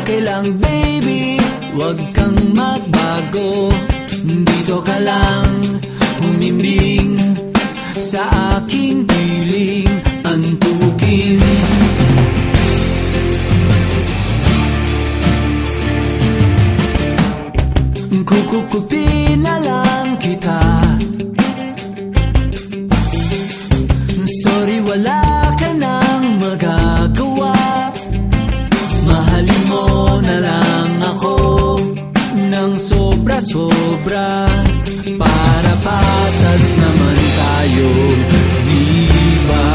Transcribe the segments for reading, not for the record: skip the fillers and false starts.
Okay lang baby, wag kang magbago. Dito ka lang humimbing sa aking piling antukin. Kukupin na lang kita. Sorry, wala ka nang magagawa. Mahalin mo na lang ako ng sobra-sobra, para patas naman tayo, di ba?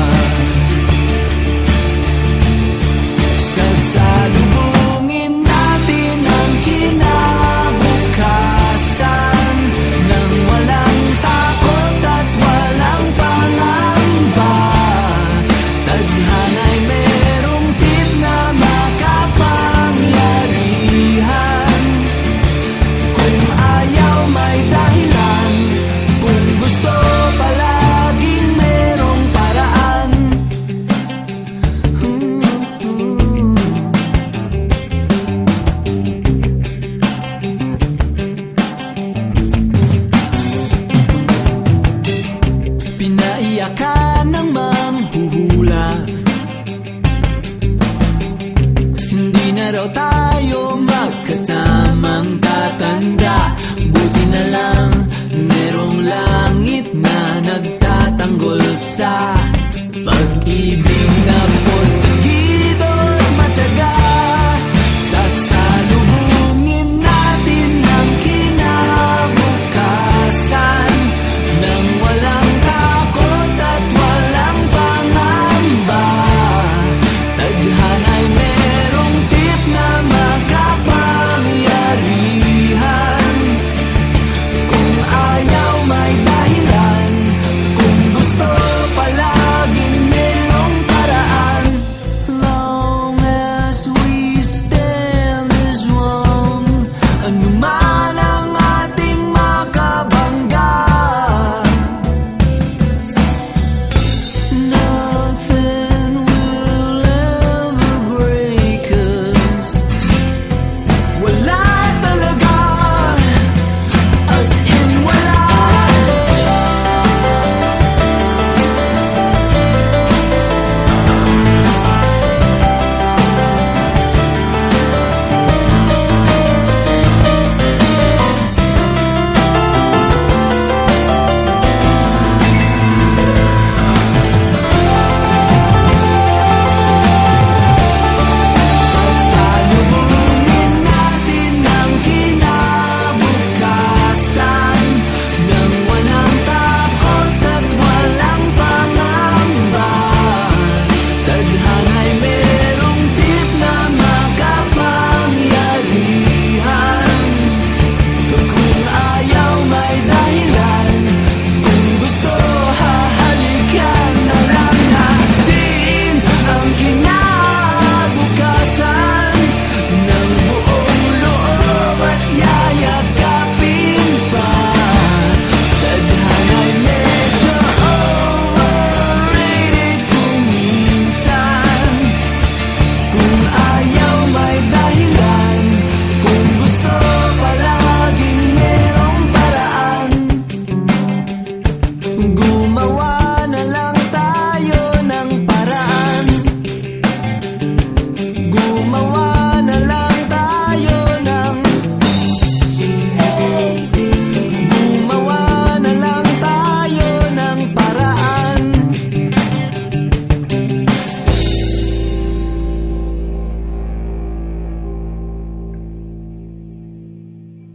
Sasalubungin natin ang kinabukasan nang walang takot at walang pangamba. Tadhana'y merong tip na makapangyarihan. Kung ayaw may dahilan, kung gusto palaging merong paraan. Pinaiyak ka ng manghuhula, hindi na raw tayo